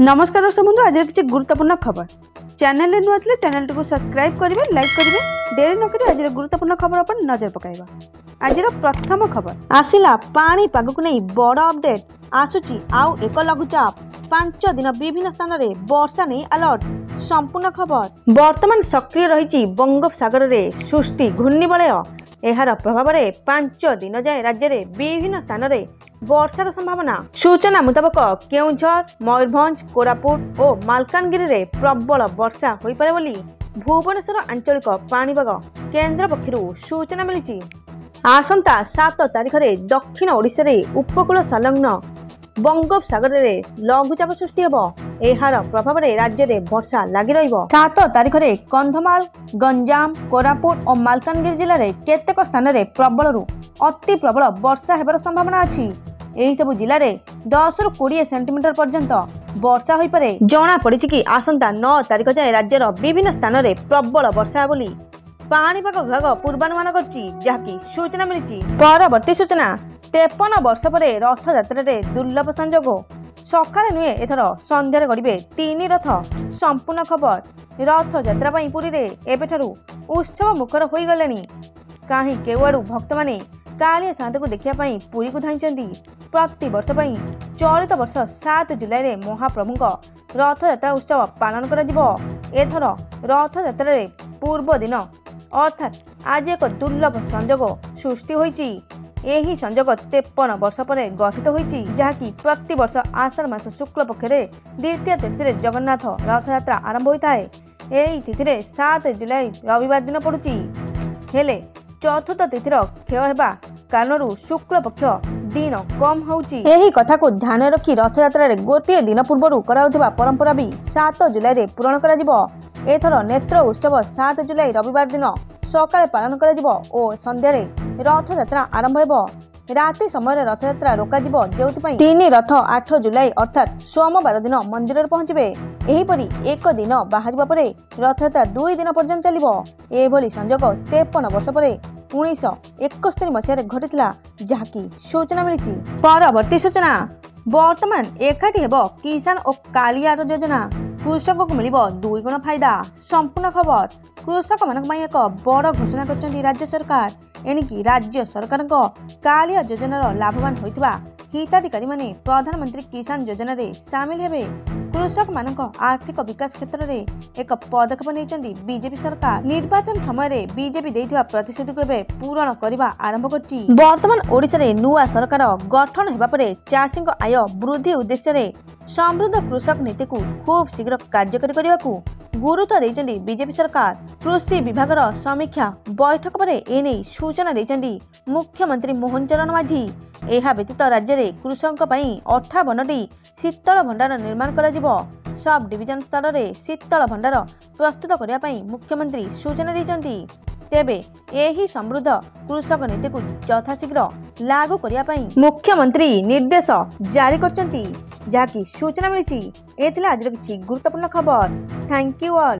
नमस्कार दर्शक बंधु आज किसी गुरुत्वपूर्ण खबर चैनल नुआ थे चैनल टी सब्सक्राइब करेंगे लाइक करेंगे डेरी नक आज गुरुत्वपूर्ण खबर पर नजर पकाइबा। आज प्रथम खबर आसिला पानी पाग को नहीं बड़ अपडेट आसुची आउ एक लघुचाप 5 दिन विभिन्न स्थान में वर्षा नहीं अलर्ट संपूर्ण खबर वर्तमान सक्रिय रही बंगोपसागर में सृष्टि घूर्णिवलय एहार प्रभाव में 5 दिन जाए राज्य में विभिन्न स्थान में वर्षार संभावना सूचना मुताबक केउझर मयूरभंज कोरापुट और मालकानगिरी में प्रबल वर्षा हो पारे बोली भुवनेश्वर आंचलिक पाणीपाग केन्द्र पक्षरु सूचना मिली। आसंता 7 तारिख में दक्षिण ओडिशा रे उपकूल संलग्न बंगोपसागर में लघुचाप सृष्टि हेबो। एहार प्रभाव में राज्य में वर्षा लगी रहिबो। 7 तारिख में कंधमाल गंजाम कोरापुट और मालकानगिरी जिले में केतेक स्थान में प्रबल अति प्रबल वर्षा हेबार संभावना अछि। एही सबु जिले में 10 ରୁ 20 सेंटीमीटर पर्यंत वर्षा हो पारे। जना पड़ी कि आसंता 9 तारिख जाए राज्यर विभिन्न स्थान में प्रबल वर्षा बोली पाणीपाग विभाग पूर्वानुमान करछि जहाँकि सूचना मिली। परवर्ती सूचना 53 वर्ष पर रथ यात्रा दुर्लभ संजोग सकाଳେ नुहे एथर संध्यारे गड़े 3 रथ संपूर्ण खबर रथ यात्रा पुरी रे एबेठारु उत्सव मुखर हो गले कहीं केवड़ू भक्त माने कालिया सात को देखापी पुरी को धाई प्रति वर्ष चलित वर्ष 7 जुलाई में महाप्रभु रथ यात्रा उत्सव पालन एथर रथ यात्रा पूर्व दिन अर्थात आज एक दुर्लभ संजोग सृष्टि होईची। यही संजोग 53 वर्ष पर गठित होईची जहाँकि प्रति वर्ष आषाढ़ मास शुक्ल पक्ष द्वितीय तिथि जगन्नाथ रथ यात्रा आरंभ होता है। यही तिथि 7 जुलाई रविवार दिन पड़ुची हेले चतुर्थ तिथिर क्षय होगा कारण शुक्ल पक्ष दिन कम होउची। एही कथा को ध्यान रखी रथ यात्रा रे गोटे दिन पूर्व कराउथिबा परंपरा भी 7 जुलाई रे पूरण करा जिवो। एथर नेत्र उत्सव 7 जुलाई रविवार दिन सकाळे पालन करा जिवो और संध्या रे रथ यात्रा आरंभ हेबो। राति समय रथ यात्रा रोका जिवो जेउथि 3 रथ 8 जुलाई अर्थात सोमवार दिन मंदिर रे पहुंचबे। एहीपरि एक दिन बाहरिबा परे रथ यात्रा 2 दिन पर्यंत चलिबो। एभली संजोग 53 वर्ष पर 1971 मसीह घटिला जहाँकि सूचना मिली। परवर्ती सूचना वर्तमान एकाठी हेब किसान और कालिया योजना कृषक को मिल 2 गुण फायदा संपूर्ण खबर कृषक मान एक बड़ घोषणा कर राज्य सरकार एणिकी राज्य सरकार कालिया योजनार लाभवान होइतिबा हिताधिकारी माने प्रधानमंत्री किसान योजना रे सामिल हेबे। कृषक मानक आर्थिक विकास क्षेत्र में एक पदक्षेप नहीं बीजेपी सरकार निर्वाचन समय बीजेपी देइथिबा प्रतिश्रुति को पूरण करने आरंभ करछि। वर्तमान ओडिशा रे नुआ सरकार गठन हेबा परे चाषी आय वृद्धि उद्देश्य रे समृद्ध कृषक नीति को खूब शीघ्र कार्यकारी करने को गुरुत्व देइछन्ती बीजेपी सरकार। कृषि विभाग समीक्षा बैठक पर एने सूचना देइछन्ती मुख्यमंत्री मोहन चरण माझी। एहा व्यतीत राज्य में कृषक 58टी शीतल भंडार निर्माण कर सब डिविजन स्तर में शीतल भंडार प्रस्तुत करने मुख्यमंत्री सूचना देइछन्ती। तेबे एही समृद्ध कृषक नीति को यथाशीघ्र लागू करने मुख्यमंत्री निर्देश जारी करछन्ती जहाँकि सूचना मिली। आज किसी गुरुत्वपूर्ण खबर। Thank you all.